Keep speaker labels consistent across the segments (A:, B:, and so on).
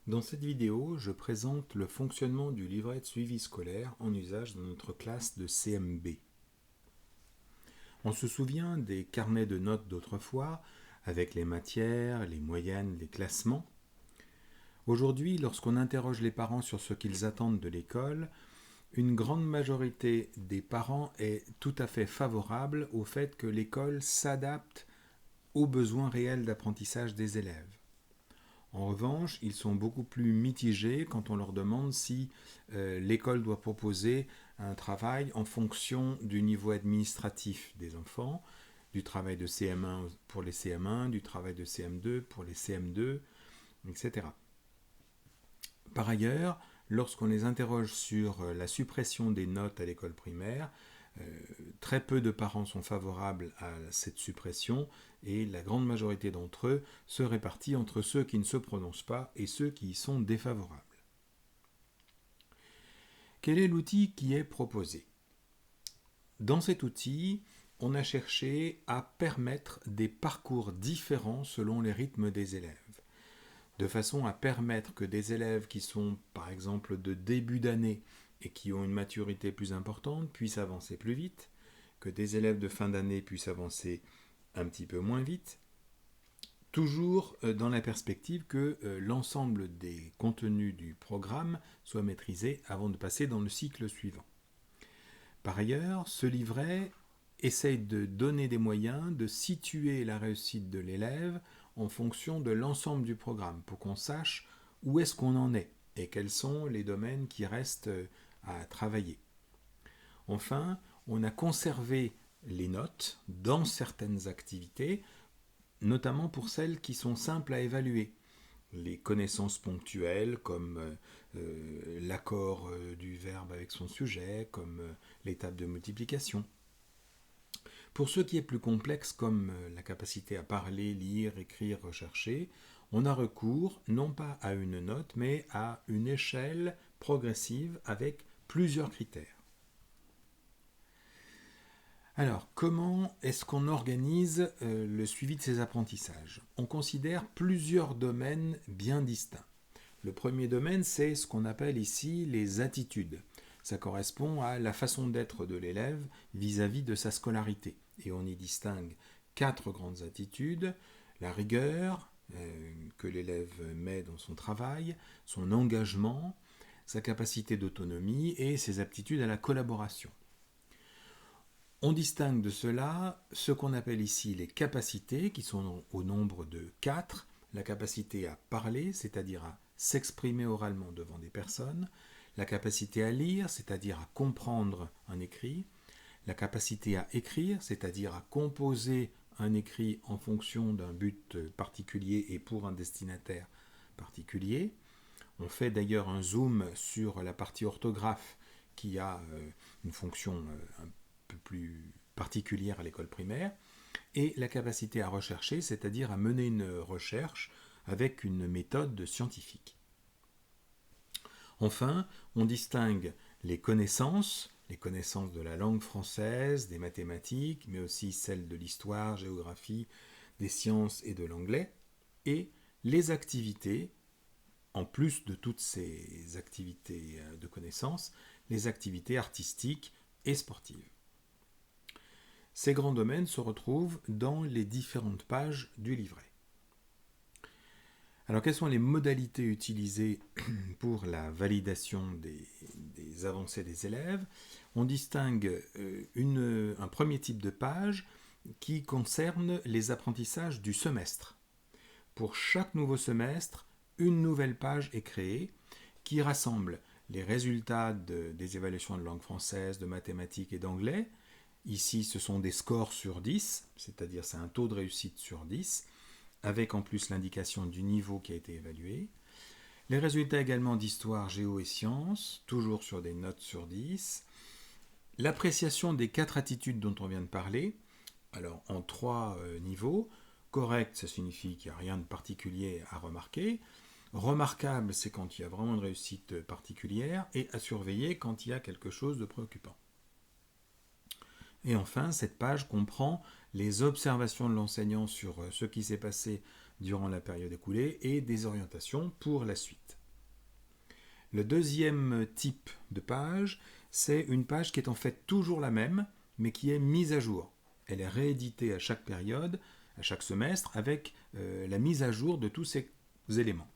A: Dans cette vidéo, je présente le fonctionnement du livret de suivi scolaire en usage dans notre classe de CM2. On se souvient des carnets de notes d'autrefois, avec les matières, les moyennes, les classements. Aujourd'hui, lorsqu'on interroge les parents sur ce qu'ils attendent de l'école, une grande majorité des parents est tout à fait favorable au fait que l'école s'adapte aux besoins réels d'apprentissage des élèves. En revanche, ils sont beaucoup plus mitigés quand on leur demande si l'école doit proposer un travail en fonction du niveau administratif des enfants, du travail de CM1 pour les CM1, du travail de CM2 pour les CM2, etc. Par ailleurs, lorsqu'on les interroge sur la suppression des notes à l'école primaire, très peu de parents sont favorables à cette suppression et la grande majorité d'entre eux se répartit entre ceux qui ne se prononcent pas et ceux qui y sont défavorables. Quel est l'outil qui est proposé ? Dans cet outil, on a cherché à permettre des parcours différents selon les rythmes des élèves, de façon à permettre que des élèves qui sont par exemple de début d'année et qui ont une maturité plus importante puissent avancer plus vite, que des élèves de fin d'année puissent avancer un petit peu moins vite, toujours dans la perspective que l'ensemble des contenus du programme soit maîtrisé avant de passer dans le cycle suivant. Par ailleurs, ce livret essaye de donner des moyens de situer la réussite de l'élève en fonction de l'ensemble du programme, pour qu'on sache où est-ce qu'on en est et quels sont les domaines qui restent à travailler. Enfin, on a conservé les notes dans certaines activités, notamment pour celles qui sont simples à évaluer. Les connaissances ponctuelles comme l'accord du verbe avec son sujet, comme l'étape de multiplication. Pour ce qui est plus complexe, comme la capacité à parler, lire, écrire, rechercher, on a recours non pas à une note, mais à une échelle progressive avec plusieurs critères. Alors, comment est-ce qu'on organise le suivi de ces apprentissages ? On considère plusieurs domaines bien distincts. Le premier domaine, c'est ce qu'on appelle ici les attitudes. Ça correspond à la façon d'être de l'élève vis-à-vis de sa scolarité. Et on y distingue 4 grandes attitudes. La rigueur que l'élève met dans son travail, son engagement, sa capacité d'autonomie et ses aptitudes à la collaboration. On distingue de cela ce qu'on appelle ici les capacités, qui sont au nombre de 4. La capacité à parler, c'est-à-dire à s'exprimer oralement devant des personnes. La capacité à lire, c'est-à-dire à comprendre un écrit. La capacité à écrire, c'est-à-dire à composer un écrit en fonction d'un but particulier et pour un destinataire particulier. On fait d'ailleurs un zoom sur la partie orthographe qui a une fonction un peu plus particulière à l'école primaire, et la capacité à rechercher, c'est-à-dire à mener une recherche avec une méthode scientifique. Enfin, on distingue les connaissances de la langue française, des mathématiques, mais aussi celles de l'histoire, géographie, des sciences et de l'anglais, et les activités, en plus de toutes ces activités de connaissances, les activités artistiques et sportives. Ces grands domaines se retrouvent dans les différentes pages du livret. Alors, quelles sont les modalités utilisées pour la validation des avancées des élèves ? On distingue un premier type de page qui concerne les apprentissages du semestre. Pour chaque nouveau semestre, une nouvelle page est créée qui rassemble les résultats des évaluations de langue française, de mathématiques et d'anglais. Ici, ce sont des scores sur 10, c'est-à-dire c'est un taux de réussite sur 10, avec en plus l'indication du niveau qui a été évalué. Les résultats également d'histoire, géo et sciences, toujours sur des notes sur 10. L'appréciation des 4 attitudes dont on vient de parler, alors en 3 niveaux. Correct, ça signifie qu'il n'y a rien de particulier à remarquer. Remarquable, c'est quand il y a vraiment une réussite particulière. Et à surveiller quand il y a quelque chose de préoccupant. Et enfin, cette page comprend les observations de l'enseignant sur ce qui s'est passé durant la période écoulée et des orientations pour la suite. Le deuxième type de page, c'est une page qui est en fait toujours la même, mais qui est mise à jour. Elle est rééditée à chaque période, à chaque semestre, avec la mise à jour de tous ces éléments.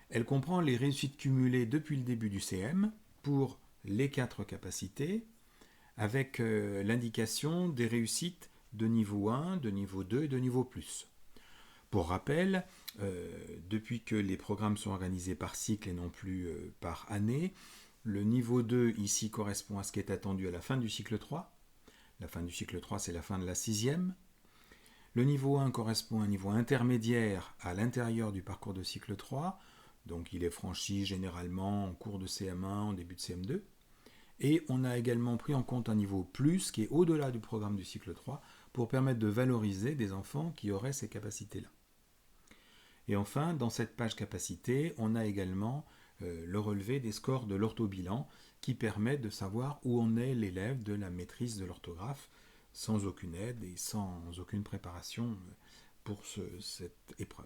A: Elle comprend les réussites cumulées depuis le début du CM pour les 4 capacités, avec l'indication des réussites de niveau 1, de niveau 2 et de niveau plus. Pour rappel, depuis que les programmes sont organisés par cycle et non plus par année, le niveau 2 ici correspond à ce qui est attendu à la fin du cycle 3. La fin du cycle 3, c'est la fin de la 6e. Le niveau 1 correspond à un niveau intermédiaire à l'intérieur du parcours de cycle 3, donc il est franchi généralement en cours de CM1, en début de CM2. Et on a également pris en compte un niveau plus qui est au-delà du programme du cycle 3 pour permettre de valoriser des enfants qui auraient ces capacités-là. Et enfin, dans cette page capacité, on a également le relevé des scores de l'orthobilan qui permet de savoir où en est l'élève de la maîtrise de l'orthographe sans aucune aide et sans aucune préparation pour cette épreuve.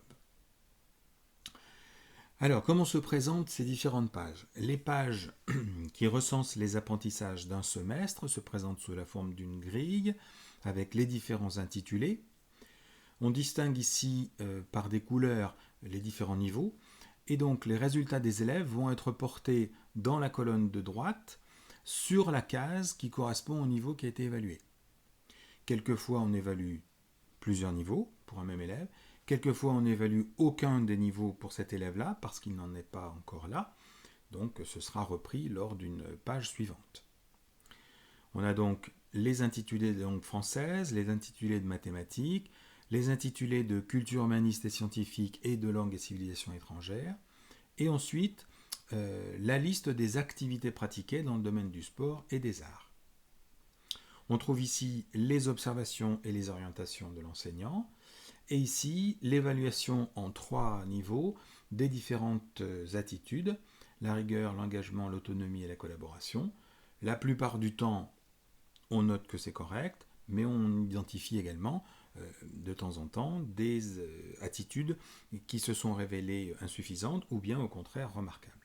A: Alors, comment se présentent ces différentes pages? Les pages qui recensent les apprentissages d'un semestre se présentent sous la forme d'une grille avec les différents intitulés. On distingue ici par des couleurs les différents niveaux et donc les résultats des élèves vont être portés dans la colonne de droite sur la case qui correspond au niveau qui a été évalué. Quelquefois on évalue plusieurs niveaux pour un même élève, quelquefois on n'évalue aucun des niveaux pour cet élève-là parce qu'il n'en est pas encore là, donc ce sera repris lors d'une page suivante. On a donc les intitulés de langue française, les intitulés de mathématiques, les intitulés de culture humaniste et scientifique et de langue et civilisation étrangère, et ensuite la liste des activités pratiquées dans le domaine du sport et des arts. On trouve ici les observations et les orientations de l'enseignant, et ici l'évaluation en 3 niveaux des différentes attitudes, la rigueur, l'engagement, l'autonomie et la collaboration. La plupart du temps, on note que c'est correct, mais on identifie également de temps en temps des attitudes qui se sont révélées insuffisantes ou bien au contraire remarquables.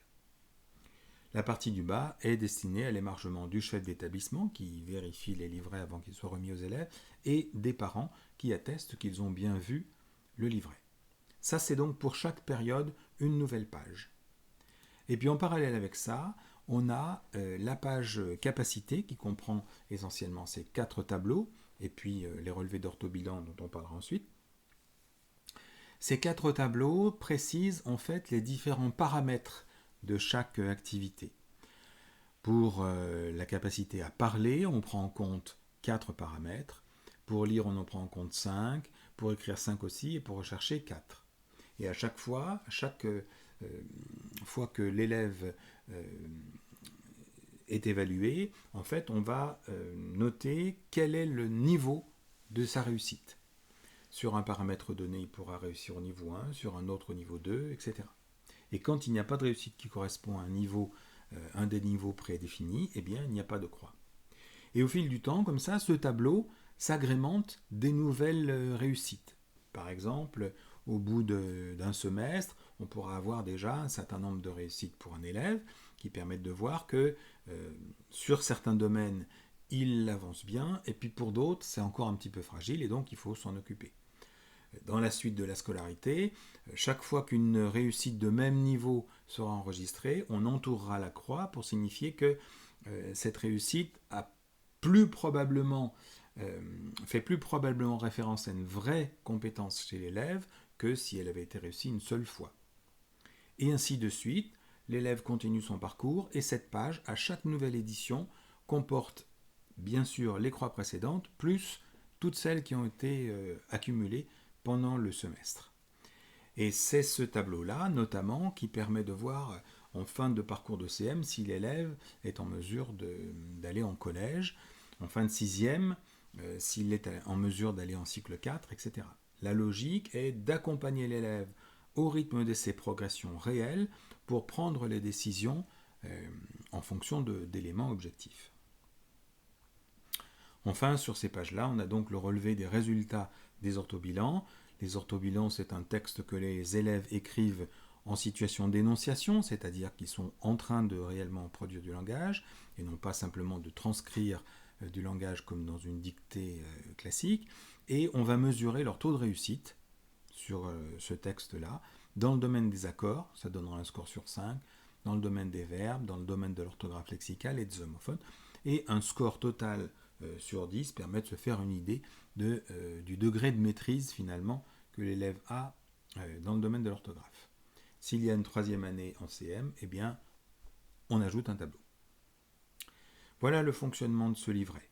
A: La partie du bas est destinée à l'émargement du chef d'établissement qui vérifie les livrets avant qu'ils soient remis aux élèves et des parents qui attestent qu'ils ont bien vu le livret. Ça, c'est donc pour chaque période une nouvelle page. Et puis en parallèle avec ça, on a la page capacité qui comprend essentiellement ces 4 tableaux et puis les relevés d'orthobilan dont on parlera ensuite. Ces 4 tableaux précisent en fait les différents paramètres de chaque activité. Pour la capacité à parler, on prend en compte 4 paramètres. Pour lire, on en prend en compte 5. Pour écrire 5 aussi. Et pour rechercher, 4. Et à chaque fois que l'élève est évalué, en fait, on va noter quel est le niveau de sa réussite. Sur un paramètre donné, il pourra réussir au niveau 1, sur un autre au niveau 2, etc. Et quand il n'y a pas de réussite qui correspond à un des niveaux prédéfinis, eh bien, il n'y a pas de croix. Et au fil du temps, comme ça, ce tableau s'agrémente des nouvelles réussites. Par exemple, au bout d'un semestre, on pourra avoir déjà un certain nombre de réussites pour un élève qui permettent de voir que sur certains domaines, il avance bien, et puis pour d'autres, c'est encore un petit peu fragile, et donc il faut s'en occuper. Dans la suite de la scolarité, chaque fois qu'une réussite de même niveau sera enregistrée, on entourera la croix pour signifier que cette réussite a fait plus probablement référence à une vraie compétence chez l'élève que si elle avait été réussie une seule fois. Et ainsi de suite, l'élève continue son parcours et cette page, à chaque nouvelle édition, comporte bien sûr les croix précédentes, plus toutes celles qui ont été accumulées pendant le semestre. Et c'est ce tableau-là, notamment, qui permet de voir en fin de parcours de CM si l'élève est en mesure d'aller en collège, en fin de 6e, s'il est en mesure d'aller en cycle 4, etc. La logique est d'accompagner l'élève au rythme de ses progressions réelles pour prendre les décisions en fonction d'éléments objectifs. Enfin, sur ces pages-là, on a donc le relevé des résultats des orthobilans. Les orthobilans, c'est un texte que les élèves écrivent en situation d'énonciation, c'est-à-dire qu'ils sont en train de réellement produire du langage, et non pas simplement de transcrire du langage comme dans une dictée classique, et on va mesurer leur taux de réussite sur ce texte-là. Dans le domaine des accords, ça donnera un score sur 5, dans le domaine des verbes, dans le domaine de l'orthographe lexicale et des homophones, et un score total sur 10 permet de se faire une idée du degré de maîtrise finalement que l'élève a dans le domaine de l'orthographe. S'il y a une troisième année en CM, eh bien, on ajoute un tableau. Voilà le fonctionnement de ce livret.